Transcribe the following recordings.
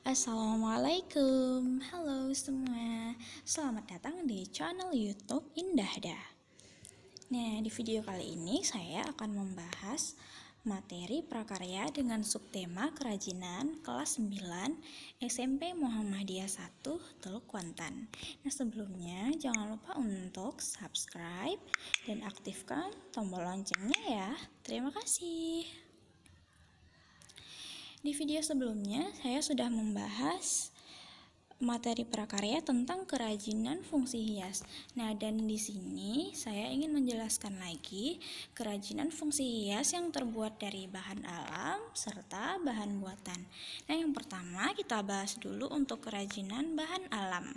Assalamualaikum, halo semua. Selamat datang di channel YouTube Indahda. Nah, di video kali ini saya akan membahas materi prakarya dengan subtema kerajinan kelas 9 SMP Muhammadiyah 1 Teluk Kuantan. Nah, sebelumnya jangan lupa untuk subscribe dan aktifkan tombol loncengnya ya. Terima kasih. Di video sebelumnya saya sudah membahas materi prakarya tentang kerajinan fungsi hias. Nah, dan di sini saya ingin menjelaskan lagi kerajinan fungsi hias yang terbuat dari bahan alam serta bahan buatan. Nah, yang pertama kita bahas dulu untuk kerajinan bahan alam.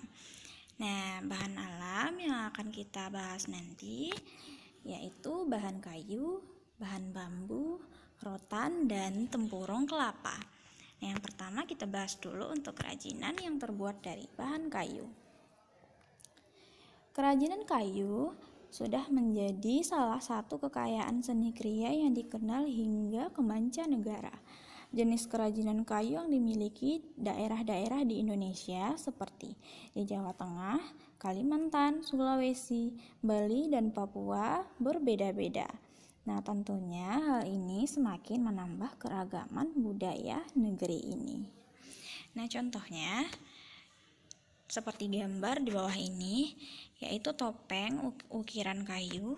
Nah, bahan alam yang akan kita bahas nanti yaitu bahan kayu, bahan bambu, rotan, dan tempurung kelapa. Nah, yang pertama kita bahas dulu untuk kerajinan yang terbuat dari bahan kayu. Kerajinan kayu sudah menjadi salah satu kekayaan seni kriya yang dikenal hingga ke mancanegara. Jenis kerajinan kayu yang dimiliki daerah-daerah di Indonesia seperti di Jawa Tengah, Kalimantan, Sulawesi, Bali, dan Papua berbeda-beda. Nah, tentunya hal ini semakin menambah keragaman budaya negeri ini. Nah, contohnya seperti gambar di bawah ini, yaitu topeng ukiran kayu,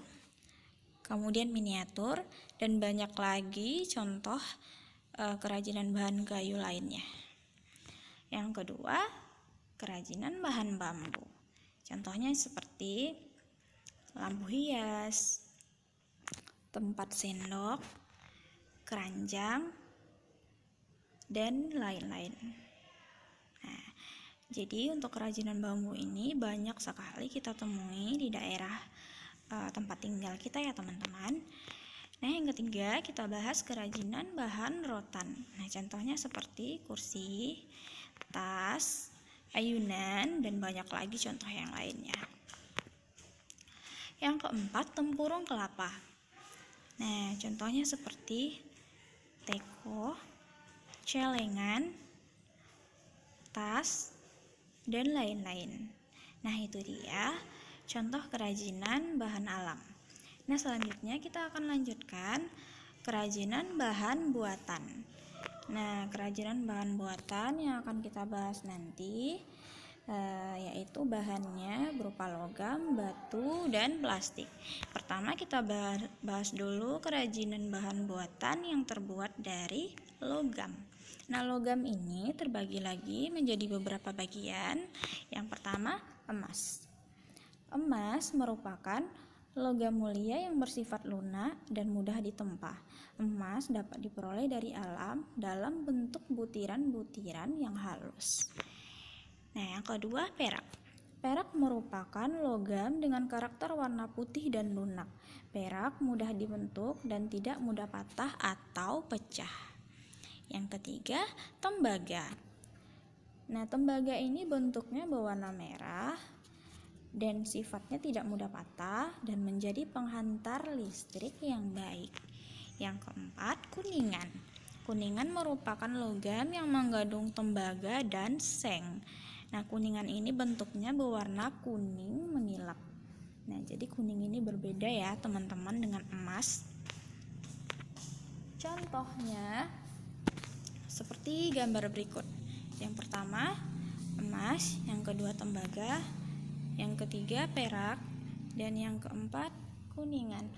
kemudian miniatur, dan banyak lagi contoh kerajinan bahan kayu lainnya. Yang kedua, kerajinan bahan bambu. Contohnya seperti lampu hias, tempat sendok, keranjang, dan lain-lain. Nah, jadi untuk kerajinan bambu ini banyak sekali kita temui di daerah tempat tinggal kita ya teman-teman. Nah, yang ketiga kita bahas kerajinan bahan rotan. Nah, contohnya seperti kursi, tas, ayunan, dan banyak lagi contoh yang lainnya. Yang keempat, tempurung kelapa. Nah, contohnya seperti teko, celengan, tas, dan lain-lain. Nah, itu dia contoh kerajinan bahan alam. Nah, selanjutnya kita akan lanjutkan kerajinan bahan buatan. Nah, kerajinan bahan buatan yang akan kita bahas nanti yaitu bahannya berupa logam, batu, dan plastik. Pertama kita bahas dulu kerajinan bahan buatan yang terbuat dari logam. Nah, logam ini terbagi lagi menjadi beberapa bagian. Yang pertama, emas. Emas merupakan logam mulia yang bersifat lunak dan mudah ditempa. Emas dapat diperoleh dari alam dalam bentuk butiran-butiran yang halus. Nah, yang kedua, perak. Perak merupakan logam dengan karakter warna putih dan lunak. Perak mudah dibentuk dan tidak mudah patah atau pecah. Yang ketiga, tembaga. Nah, tembaga ini bentuknya berwarna merah dan sifatnya tidak mudah patah dan menjadi penghantar listrik yang baik. Yang keempat, kuningan. Kuningan merupakan logam yang mengandung tembaga dan seng. Nah, kuningan ini bentuknya berwarna kuning menilap. Nah, jadi kuning ini berbeda ya teman-teman dengan emas. Contohnya seperti gambar berikut. Yang pertama, emas, yang kedua tembaga, yang ketiga perak, dan yang keempat kuningan.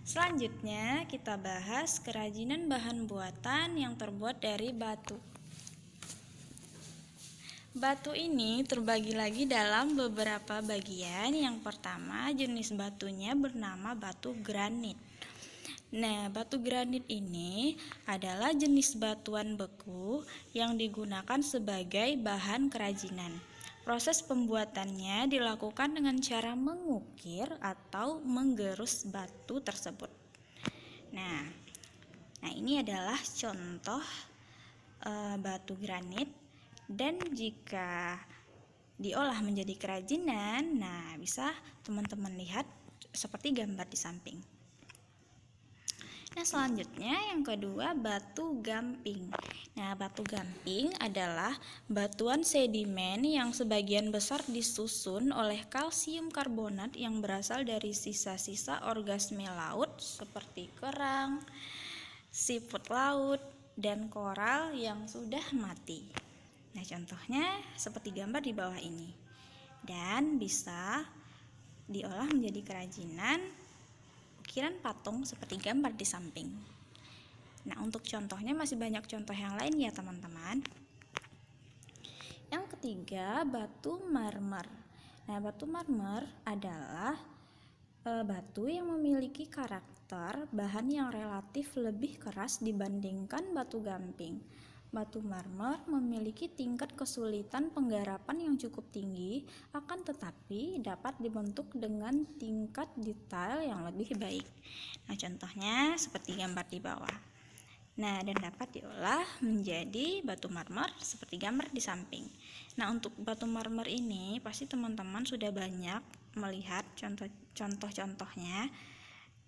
Selanjutnya kita bahas kerajinan bahan buatan yang terbuat dari batu. Batu ini terbagi lagi dalam beberapa bagian. Yang pertama, jenis batunya bernama batu granit. Nah, batu granit ini adalah jenis batuan beku yang digunakan sebagai bahan kerajinan. Proses pembuatannya dilakukan dengan cara mengukir atau menggerus batu tersebut. Nah, ini adalah contoh batu granit. Dan jika diolah menjadi kerajinan, nah bisa teman-teman lihat seperti gambar di samping. Nah, selanjutnya yang kedua, batu gamping. Nah, batu gamping adalah batuan sedimen yang sebagian besar disusun oleh kalsium karbonat yang berasal dari sisa-sisa organisme laut seperti kerang, siput laut, dan koral yang sudah mati. Nah, contohnya seperti gambar di bawah ini. Dan bisa diolah menjadi kerajinan ukiran patung seperti gambar di samping. Nah, untuk contohnya masih banyak contoh yang lain ya teman-teman. Yang ketiga, batu marmer. Nah, batu marmer adalah batu yang memiliki karakter bahan yang relatif lebih keras dibandingkan batu gamping. Batu marmer memiliki tingkat kesulitan penggarapan yang cukup tinggi, akan tetapi dapat dibentuk dengan tingkat detail yang lebih baik. Nah, contohnya seperti gambar di bawah. Nah, dan dapat diolah menjadi batu marmer seperti gambar di samping. Nah, untuk batu marmer ini pasti teman-teman sudah banyak melihat contoh-contohnya.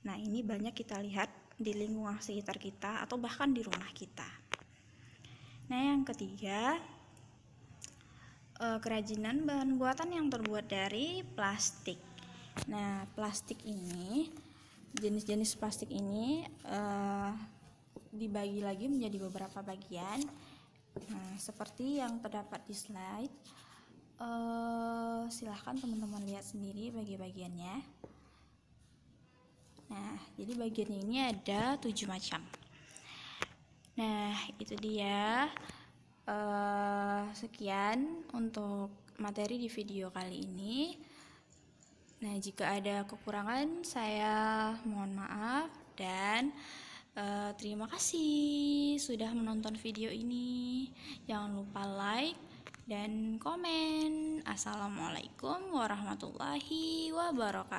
Nah, ini banyak kita lihat di lingkungan sekitar kita atau bahkan di rumah kita. Nah, yang ketiga, kerajinan bahan buatan yang terbuat dari plastik. Nah, plastik ini, jenis-jenis plastik ini dibagi lagi menjadi beberapa bagian. Nah, seperti yang terdapat di slide. Silahkan teman-teman lihat sendiri bagi-bagiannya. Nah, jadi bagian ini ada 7 macam. Nah, itu dia. Sekian untuk materi di video kali ini. Nah, jika ada kekurangan saya mohon maaf dan terima kasih sudah menonton video ini. Jangan lupa like dan komen. Assalamualaikum warahmatullahi wabarakatuh.